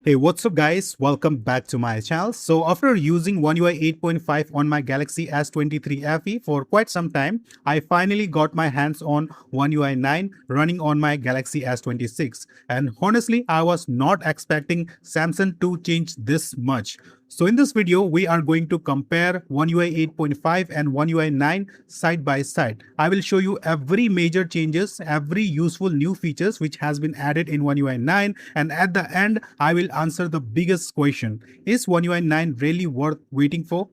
Hey, what's up guys? Welcome back to my channel. So after using Oneui 8.5 on my Galaxy S23 FE for quite some time, I finally got my hands on Oneui 9 running on my Galaxy S26. And honestly, I was not expecting Samsung to change this much. So in this video, we are going to compare Oneui 8.5 and Oneui 9 side by side. I will show you every major changes, every useful new features which has been added in Oneui 9, and at the end, I will answer the biggest question. Is Oneui 9 really worth waiting for?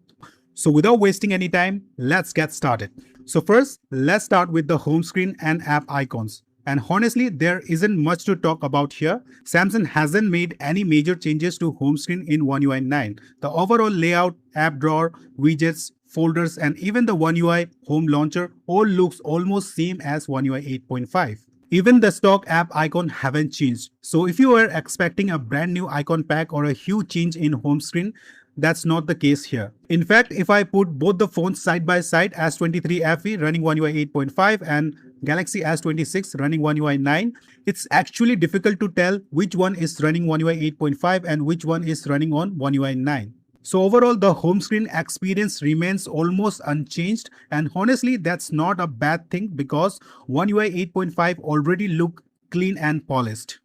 So without wasting any time, let's get started. So first, let's start with the home screen and app icons. And honestly, there isn't much to talk about here. Samsung hasn't made any major changes to home screen in Oneui 9. The overall layout, app drawer, widgets, folders, and even the Oneui home launcher all looks almost same as Oneui 8.5. Even the stock app icon haven't changed. So if you were expecting a brand new icon pack or a huge change in home screen, that's not the case here. In fact, if I put both the phones side by side, S23 FE running Oneui 8.5 and Galaxy S26 running Oneui 9, it's actually difficult to tell which one is running Oneui 8.5 and which one is running on Oneui 9. So overall, the home screen experience remains almost unchanged, and honestly, that's not a bad thing because Oneui 8.5 already look clean and polished.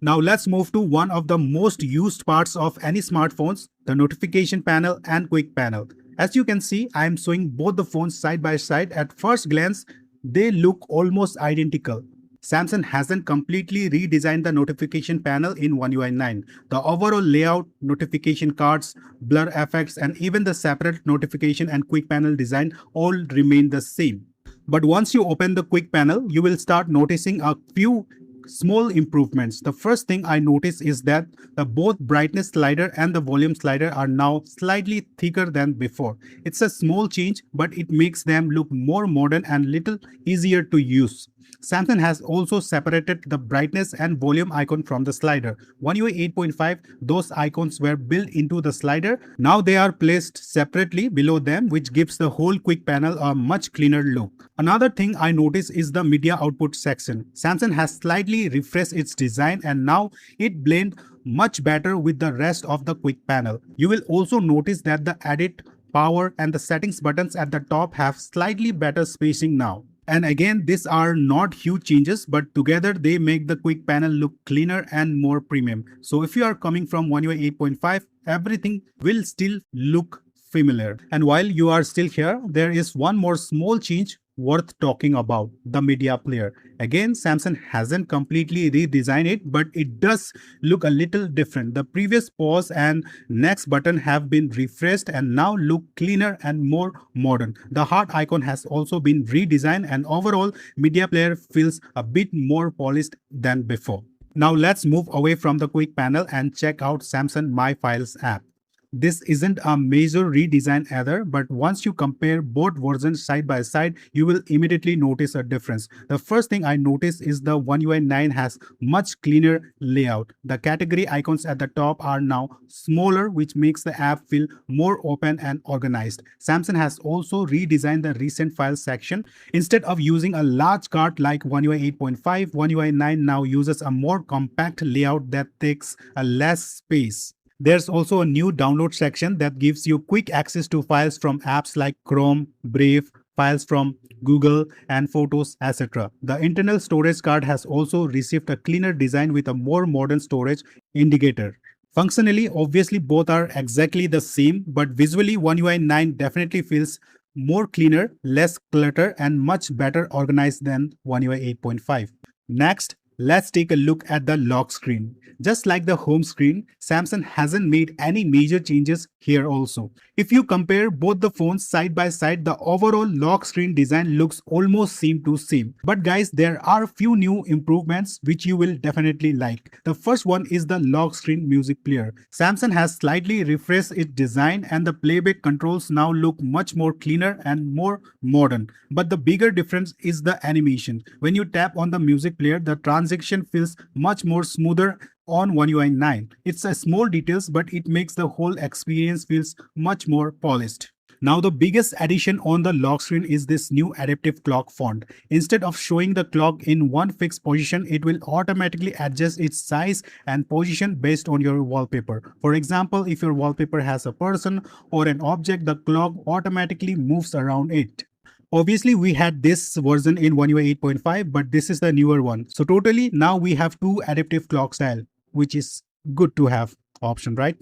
Now let's move to one of the most used parts of any smartphones, the notification panel and quick panel. As you can see, I am showing both the phones side by side. At first glance, they look almost identical. Samsung hasn't completely redesigned the notification panel in Oneui 9. The overall layout, notification cards, blur effects, and even the separate notification and quick panel design all remain the same. But once you open the quick panel, you will start noticing a few small improvements. The first thing I notice is that the both brightness slider and the volume slider are now slightly thicker than before. It's a small change, but it makes them look more modern and little easier to use. Samsung has also separated the brightness and volume icon from the slider. Oneui 8.5, those icons were built into the slider. Now they are placed separately below them, which gives the whole quick panel a much cleaner look. Another thing I notice is the media output section. Samsung has slightly refreshed its design and now it blends much better with the rest of the quick panel. You will also notice that the edit, power and the settings buttons at the top have slightly better spacing now. And again, these are not huge changes, but together they make the quick panel look cleaner and more premium. So if you are coming from Oneui 8.5, everything will still look familiar. And while you are still here, there is one more small change worth talking about, the media player. Again, Samsung hasn't completely redesigned it, but it does look a little different. The previous pause and next button have been refreshed and now look cleaner and more modern. The heart icon has also been redesigned and overall media player feels a bit more polished than before. Now let's move away from the quick panel and check out Samsung My Files app. This isn't a major redesign either, but once you compare both versions side by side, you will immediately notice a difference. The first thing I notice is the Oneui 9 has much cleaner layout. The category icons at the top are now smaller, which makes the app feel more open and organized. Samsung has also redesigned the recent files section. Instead of using a large cart like Oneui 8.5, Oneui 9 now uses a more compact layout that takes a less space. There's also a new download section that gives you quick access to files from apps like Chrome, Brave, files from Google, and Photos, etc. The internal storage card has also received a cleaner design with a more modern storage indicator. Functionally, obviously both are exactly the same, but visually Oneui 9 definitely feels more cleaner, less clutter, and much better organized than Oneui 8.5. Next, let's take a look at the lock screen. Just like the home screen, Samsung hasn't made any major changes here also. If you compare both the phones side by side, the overall lock screen design looks almost same to same. But guys, there are few new improvements which you will definitely like. The first one is the lock screen music player. Samsung has slightly refreshed its design and the playback controls now look much more cleaner and more modern. But the bigger difference is the animation. When you tap on the music player, the transition feels much more smoother on Oneui 9. It's a small details, but it makes the whole experience feels much more polished. Now the biggest addition on the lock screen is this new adaptive clock font. Instead of showing the clock in one fixed position, it will automatically adjust its size and position based on your wallpaper. For example, if your wallpaper has a person or an object, the clock automatically moves around it. Obviously, we had this version in One UI 8.5, but this is the newer one. So totally, now we have two adaptive clock style, which is good to have option, right?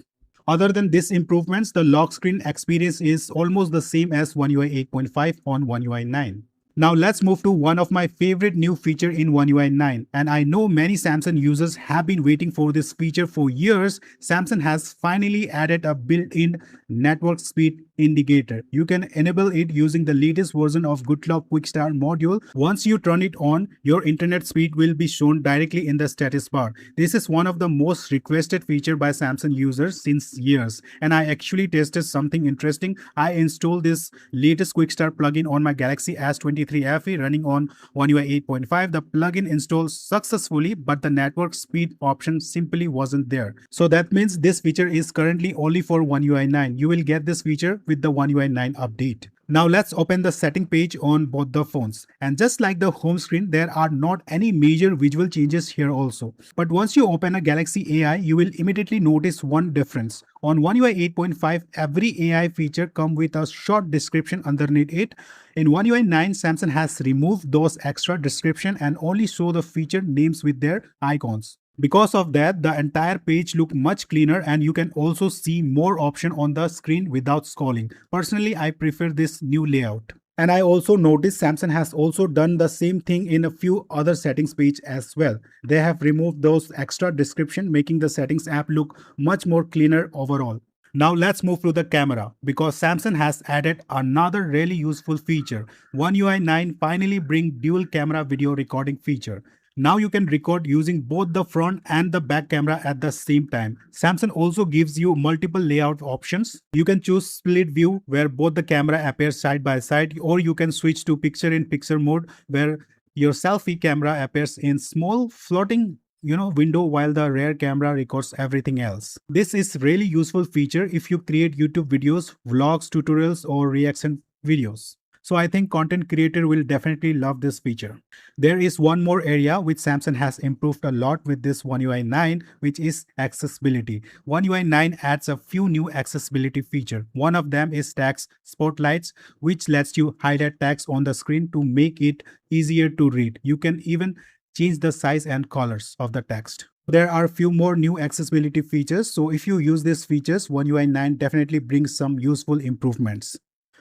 Other than these improvements, the lock screen experience is almost the same as One UI 8.5 on One UI 9. Now let's move to one of my favorite new feature in One UI 9, and I know many Samsung users have been waiting for this feature for years. Samsung has finally added a built-in network speed indicator. You can enable it using the latest version of GoodLock Quick Start module. Once you turn it on, your internet speed will be shown directly in the status bar. This is one of the most requested feature by Samsung users since years, and I actually tested something interesting. I installed this latest Quick Start plugin on my Galaxy S23 FE running on One UI 8.5. The plugin installed successfully, but the network speed option simply wasn't there. So that means this feature is currently only for One UI 9. You will get this feature with the One UI 9 update. Now let's open the setting page on both the phones. And just like the home screen, there are not any major visual changes here also. But once you open a Galaxy AI, you will immediately notice one difference. On One UI 8.5, every AI feature comes with a short description underneath it. In One UI 9, Samsung has removed those extra description and only show the feature names with their icons. Because of that, the entire page looks much cleaner and you can also see more options on the screen without scrolling. Personally, I prefer this new layout. And I also noticed Samsung has also done the same thing in a few other settings page as well. They have removed those extra description, making the settings app look much more cleaner overall. Now let's move to the camera, because Samsung has added another really useful feature. One UI 9 finally brings dual camera video recording feature. Now you can record using both the front and the back camera at the same time. Samsung also gives you multiple layout options. You can choose split view where both the camera appears side by side, or you can switch to picture-in-picture mode where your selfie camera appears in small floating window while the rear camera records everything else. This is really useful feature if you create YouTube videos, vlogs, tutorials or reaction videos. So I think content creator will definitely love this feature. There is one more area which Samsung has improved a lot with this One UI 9, which is accessibility. One UI 9 adds a few new accessibility features. One of them is text spotlights, which lets you highlight text on the screen to make it easier to read. You can even change the size and colors of the text. There are a few more new accessibility features. So if you use these features, One UI 9 definitely brings some useful improvements.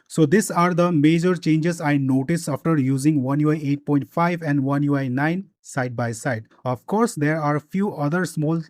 So these are the major changes I noticed after using One UI 8.5 and One UI 9 side by side. Of course, there are a few other small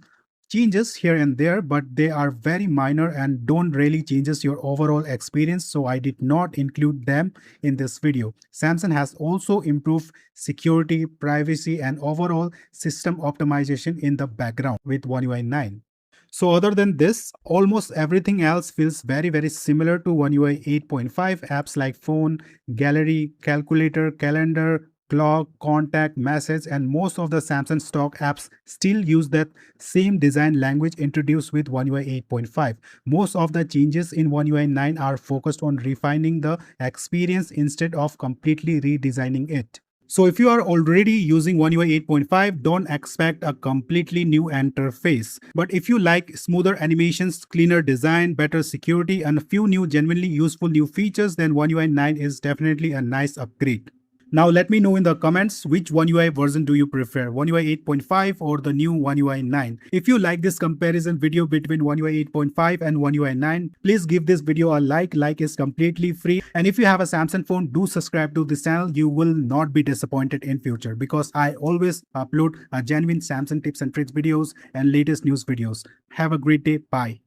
changes here and there, but they are very minor and don't really changes your overall experience, so I did not include them in this video. Samsung has also improved security, privacy and overall system optimization in the background with One UI 9. So other than this, almost everything else feels very similar to One UI 8.5. Apps like phone, gallery, calculator, calendar, clock, contact, message, and most of the Samsung stock apps still use that same design language introduced with One UI 8.5. Most of the changes in One UI 9 are focused on refining the experience instead of completely redesigning it. So if you are already using One UI 8.5, don't expect a completely new interface. But if you like smoother animations, cleaner design, better security, and a few new genuinely useful new features, then One UI 9 is definitely a nice upgrade. Now let me know in the comments which One UI version do you prefer, One UI 8.5 or the new One UI 9. If you like this comparison video between One UI 8.5 and One UI 9, please give this video a like. Like is completely free. And if you have a Samsung phone, do subscribe to this channel. You will not be disappointed in future because I always upload a genuine Samsung tips and tricks videos and latest news videos. Have a great day. Bye.